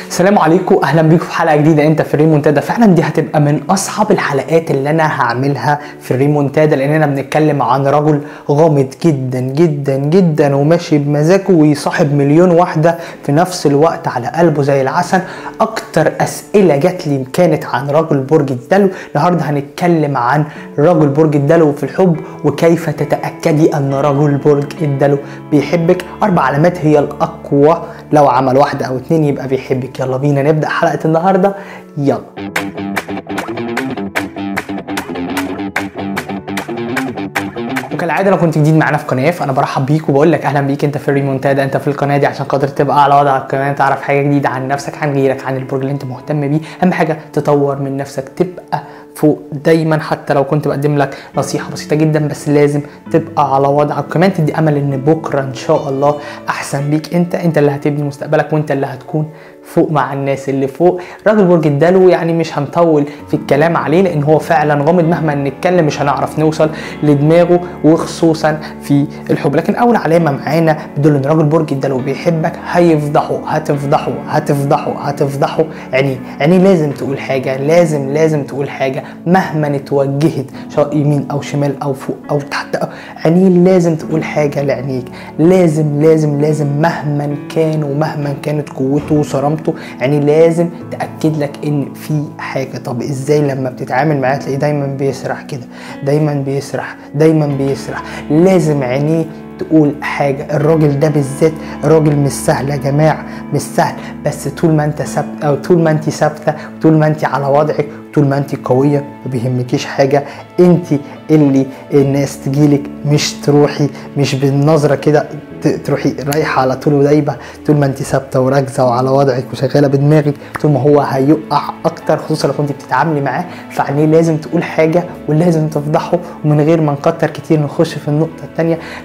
السلام عليكم، اهلا بيكم في حلقه جديده. انت في الريمونتادا. فعلا دي هتبقى من اصعب الحلقات اللي انا هعملها في الريمونتادا، لاننا بنتكلم عن رجل غامض جدا جدا جدا وماشي بمزاجه ويصاحب مليون واحده في نفس الوقت على قلبه زي العسل. اكتر اسئله جات لي كانت عن رجل برج الدلو. النهارده هنتكلم عن رجل برج الدلو في الحب، وكيف تتاكدي ان رجل برج الدلو بيحبك. 4 علامات هي الاقوى، لو عمل واحده او 2 يبقى بيحبك. يلا بينا نبدأ حلقة النهاردة، يلا. وكالعاده لو كنت جديد معانا في قناه فانا برحب بيك وبقول لك اهلا بيك. انت في الريمونتادا، انت في القناه دي عشان خاطر تبقى على وضع القناه، تعرف حاجه جديده عن نفسك، عن غيرك، عن البرج اللي انت مهتم بيه. اهم حاجه تطور من نفسك، تبقى فوق دايما. حتى لو كنت بقدم لك نصيحه بسيطه جدا، بس لازم تبقى على وضعك، وكمان تدي امل ان بكره ان شاء الله احسن بيك. انت اللي هتبني مستقبلك، وانت اللي هتكون فوق مع الناس اللي فوق. راجل برج الدلو يعني مش هنطول في الكلام عليه، لان هو فعلا غامض. مهما نتكلم مش هنعرف نوصل لدماغه، وخصوصا في الحب. لكن اول علامه معانا بتدل ان راجل برج الدلو بيحبك. هتفضحه. يعني لازم تقول حاجه، لازم تقول حاجه مهما اتوجهت، سواء يمين او شمال او فوق او تحت. يعني لازم تقول حاجه لعينيك، لازم مهما كان ومهما كانت قوته وصرامته. يعني لازم تاكد لك ان في حاجه. طب ازاي؟ لما بتتعامل معاه تلاقيه دايما بيسرح كده، دايما بيسرح. لازم عينيه تقول حاجه. الراجل ده بالذات راجل مش سهل يا جماعه، مش سهل. بس طول ما انت ثابت، او طول ما انت ثابته، طول ما انت على وضعك، طول ما انت قويه، ما بيهمكيش حاجه. انت اللي الناس تجيلك، مش تروحي مش بالنظره كده تروحي رايحه على طول ودايبه. طول ما انت ثابته وراكزه وعلى وضعك وشغاله بدماغك، طول ما هو هيقع اكتر، خصوصا لو كنت بتتعاملي معاه. فعليه لازم تقول حاجه ولازم تفضحه. ومن غير ما نكتر كتير نخش في النقطه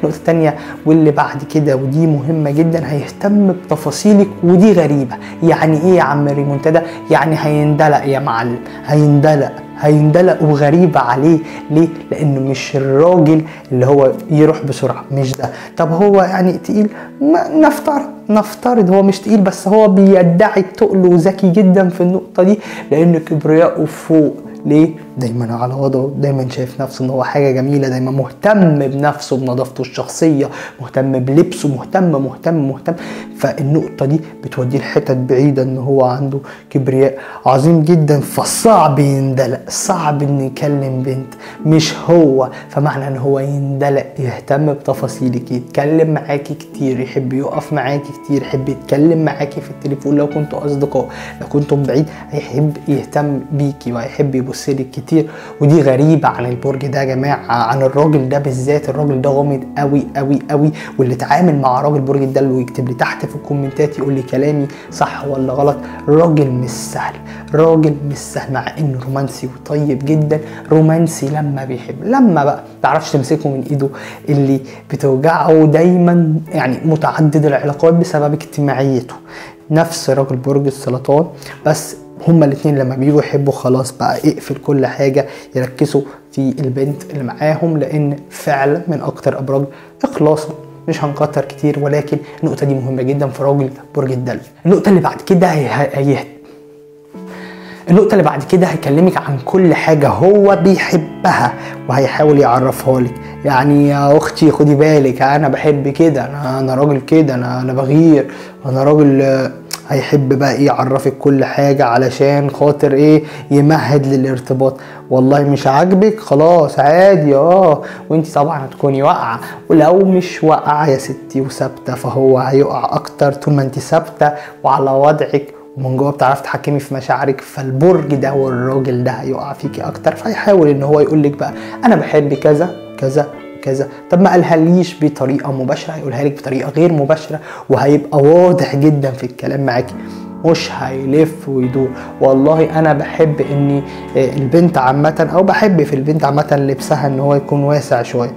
الثانيه واللي بعد كده، ودي مهمه جدا. هيهتم بتفاصيلك، ودي غريبه. يعني ايه يا عم ريمونتادا؟ يعني هيندلق يا معلم، هيندلق وغريبة عليه. ليه؟ لانه مش الراجل اللي هو يروح بسرعة، مش ده. طب هو يعني تقيل؟ نفترض هو مش تقيل، بس هو بيدعي التقل وذكي جدا في النقطة دي، لان كبرياءه فوق. ليه؟ دايما على وضعه، دايما شايف نفسه ان هو حاجه جميله، دايما مهتم بنفسه، بنظافته الشخصيه، مهتم بلبسه، مهتم. فالنقطه دي بتوديه لحتت بعيده، ان هو عنده كبرياء عظيم جدا. فصعب يندلق، صعب ان يكلم بنت مش هو. فمعنى ان هو يندلق، يهتم بتفاصيلك، يتكلم معاكي كتير، يحب يقف معاكي كتير، يحب يتكلم معاكي في التليفون لو كنتوا اصدقاء، لو كنتم بعيد هيحب يهتم بيكي وهيحب يبص لك كتير. ودي غريبه عن البرج ده يا جماعه، عن الراجل ده بالذات. الراجل ده غامض قوي. واللي اتعامل مع راجل برج الدلو ويكتب لي تحت في الكومنتات يقول لي كلامي صح ولا غلط. راجل مش سهل، مع انه رومانسي وطيب جدا. رومانسي لما بيحب، لما بقى تعرفش تمسكه من ايده اللي بتوجعه. دايما يعني متعدد العلاقات بسبب اجتماعيته، نفس راجل برج السرطان. بس هما الاثنين لما بييجوا يحبوا خلاص بقى اقفل كل حاجة، يركزوا في البنت اللي معاهم، لان فعلا من اكتر ابراج اخلاصا. مش هنكتر كتير، ولكن النقطة دي مهمة جدا في راجل برج الدلو. النقطة اللي بعد كده هيكلمك عن كل حاجة هو بيحبها وهيحاول يعرفها لك. يعني يا اختي خدي بالك، انا بحب كده، انا راجل كده، انا بغير، انا راجل. هيحب بقى ايه؟ يعرفك كل حاجة علشان خاطر ايه؟ يمهد للارتباط. والله مش عاجبك؟ خلاص عادي، وانت طبعا هتكوني واقعة. ولو مش واقعة يا ستي وثابتة، فهو هيقع اكتر. طول ما انت ثابتة وعلى وضعك ومن جوه بتعرفي تحكمي في مشاعرك، فالبرج ده والراجل ده هيقع فيكي اكتر. فهيحاول ان هو يقولك بقى انا بحب كذا كذا كذا. طب ما قالهاليش بطريقه مباشره، هيقولها لك بطريقه غير مباشره، وهيبقى واضح جدا في الكلام معاكي، مش هيلف ويدور. والله انا بحب ان البنت عامه، او بحب في البنت عامه لبسها ان هو يكون واسع شويه.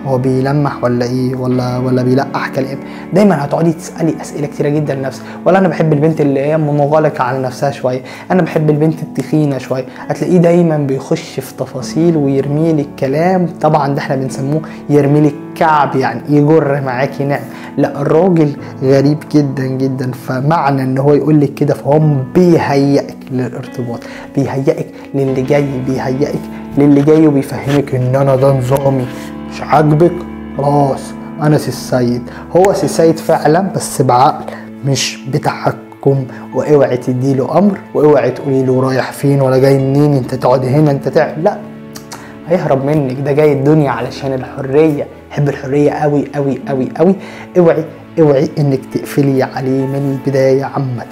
هو بيلمح ولا ايه، ولا بيلقح كلام. دايما هتقعدي تسالي اسئله كتيره جدا لنفسك. ولا انا بحب البنت اللي هي منغلقه على نفسها شويه، انا بحب البنت التخينه شويه. هتلاقيه دايما بيخش في تفاصيل ويرمي لك كلام، طبعا ده احنا بنسموه يرمي لك كعب، يعني يجر معاكي نعم. لا الراجل غريب جدا جدا، فمعنى ان هو يقول لك كده فهو بيهيئك للارتباط، بيهيئك للي جاي، بيهيئك للي جاي، وبيفهمك ان انا ده نظامي، مش عاجبك خلاص انا سي السيد. هو سي السيد فعلا بس بعقل مش بتحكم. واوعي تديله امر، واوعي تقولي له رايح فين ولا جاي منين، انت تقعد هنا انت تعمل، لا هيهرب منك. ده جاي الدنيا علشان الحريه، يحب الحريه قوي قوي قوي قوي. اوعي انك تقفلي عليه من البدايه. عامه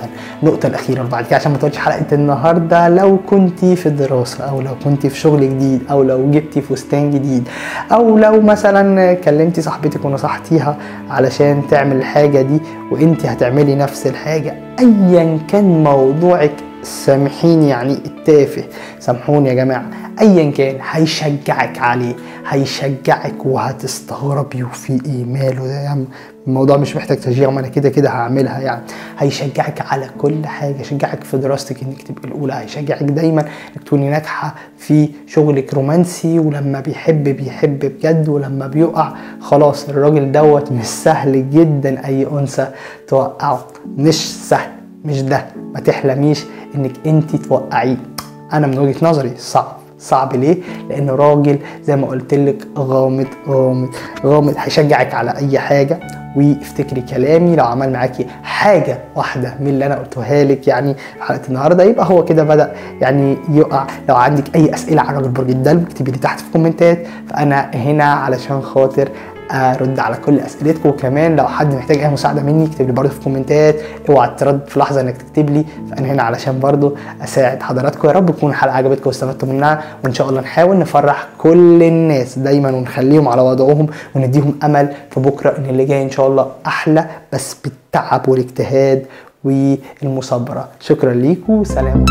النقطه الاخيره بعد كده عشان ما تقولش حلقه النهارده، لو كنتي في دراسه او لو كنتي في شغل جديد او لو جبتي فستان جديد او لو مثلا كلمتي صاحبتك ونصحتيها علشان تعمل الحاجه دي وانتي هتعملي نفس الحاجه، ايا كان موضوعك سامحيني يعني التافه، سامحوني يا جماعه، ايا كان هيشجعك عليه، هيشجعك وهتستغربي وفي ايه ماله ده يا عم، الموضوع مش محتاج تشجيع، ما انا كده كده هعملها يعني. هيشجعك على كل حاجه، يشجعك في دراستك انك تبقي الاولى، هيشجعك دايما انك تكوني ناجحه في شغلك رومانسي، ولما بيحب بجد، ولما بيقع خلاص الراجل دوت مش سهل جدا اي انثى توقعه، مش سهل، مش ده، ما تحلميش انك انت توقعيه. انا من وجهة نظري صعب ليه؟ لانه راجل زي ما قلت لك غامض هيشجعك على اي حاجه. وافتكري كلامي، لو عمل معاكي حاجه واحده من اللي انا قلتها لك يعني في حلقه النهارده يبقى هو كده بدا يعني يقع. لو عندك اي اسئله عن راجل برج الدلو اكتبي لي تحت في الكومنتات، فانا هنا علشان خاطر ارد على كل اسئلتكم. وكمان لو حد محتاج اي مساعده مني اكتب لي برضه في الكومنتات، اوعى ترد في لحظه انك تكتب لي، فانا هنا علشان برضه اساعد حضراتكم. يا رب تكون الحلقه عجبتكم واستفدتوا منها، وان شاء الله نحاول نفرح كل الناس دايما ونخليهم على وضعهم ونديهم امل في بكره ان اللي جاي ان شاء الله احلى، بس بالتعب والاجتهاد والمثابره. شكرا ليكم، سلام.